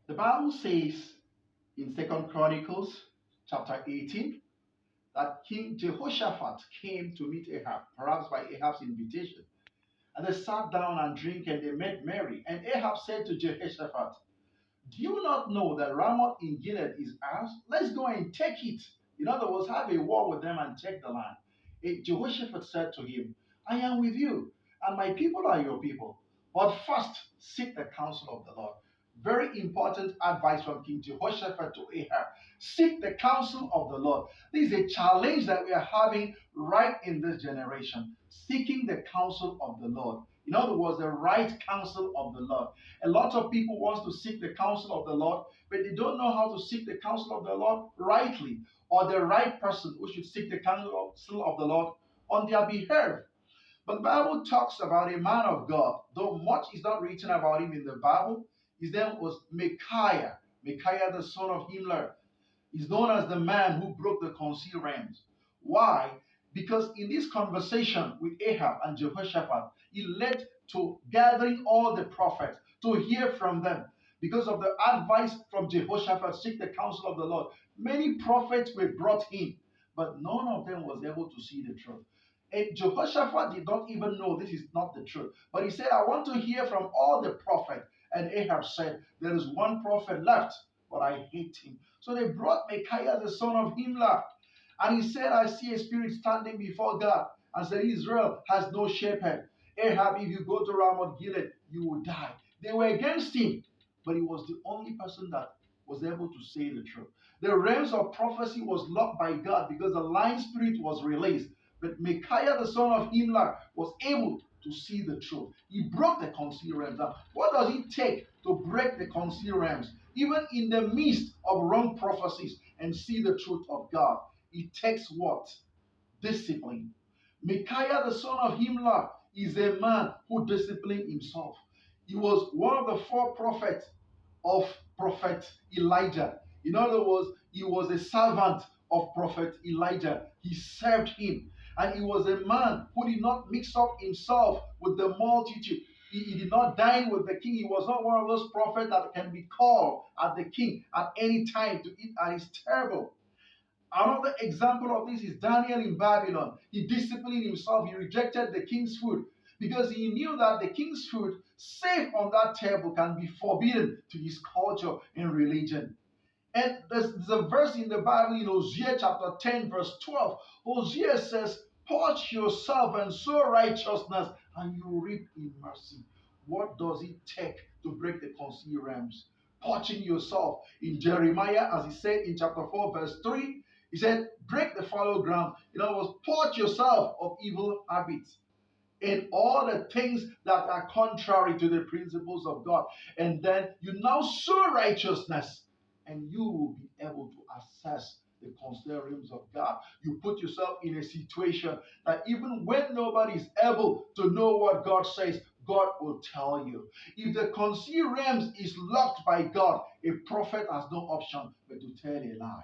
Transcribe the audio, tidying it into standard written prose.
The Bible says in Second Chronicles chapter 18 that King Jehoshaphat came to meet Ahab, perhaps by Ahab's invitation. And they sat down and drink and they made merry. And Ahab said to Jehoshaphat, do you not know that Ramoth in Gilead is ours? Let's go and take it. In other words, have a war with them and take the land. Jehoshaphat said to him, I am with you, and my people are your people. But first, seek the counsel of the Lord. Very important advice from King Jehoshaphat to Ahab. Seek the counsel of the Lord. This is a challenge that we are having right in this generation. Seeking the counsel of the Lord. In other words, the right counsel of the Lord. A lot of people want to seek the counsel of the Lord, but they don't know how to seek the counsel of the Lord rightly, or the right person who should seek the counsel of the Lord on their behalf. But the Bible talks about a man of God, though much is not written about him in the Bible. His name was Micaiah, Micaiah the son of Himler. He's known as the man who broke the concealed realms. Why? Because in this conversation with Ahab and Jehoshaphat, it led to gathering all the prophets to hear from them. Because of the advice from Jehoshaphat, seek the counsel of the Lord. Many prophets were brought in, but none of them was able to see the truth. And Jehoshaphat did not even know this is not the truth. But he said, I want to hear from all the prophets. And Ahab said, there is one prophet left, but I hate him. So they brought Micaiah the son of Himlah. And he said, I see a spirit standing before God. And said, Israel has no shepherd. Ahab, if you go to Ramoth Gilead, you will die. They were against him, but he was the only person that was able to say the truth. The realms of prophecy was locked by God because the lying spirit was released. But Micaiah the son of Himlah was able to see the truth. He broke the concealed realms. Now, what does it take to break the concealed realms? Even in the midst of wrong prophecies and see the truth of God, it takes what? Discipline. Micaiah the son of Himlah is a man who disciplined himself. He was one of the four prophets of Prophet Elijah. In other words, he was a servant of Prophet Elijah. He served him. And he was a man who did not mix up himself with the multitude. He did not dine with the king. He was not one of those prophets that can be called at the king at any time to eat, and it's terrible. Another example of this is Daniel in Babylon. He disciplined himself. He rejected the king's food because he knew that the king's food safe on that table can be forbidden to his culture and religion. And there's a verse in the Bible in Hosea chapter 10, verse 12. Hosea says, purge yourself and sow righteousness, and you reap in mercy. What does it take to break the concealed realms? Purging yourself. In Jeremiah, as he said in chapter 4, verse 3, he said, break the fallow ground. In other words, purge yourself of evil habits and all the things that are contrary to the principles of God. And then you now sow righteousness, and you will be able to access the concealed realms of God. You put yourself in a situation that even when nobody is able to know what God says, God will tell you. If the concealed realms is locked by God, a prophet has no option but to tell a lie.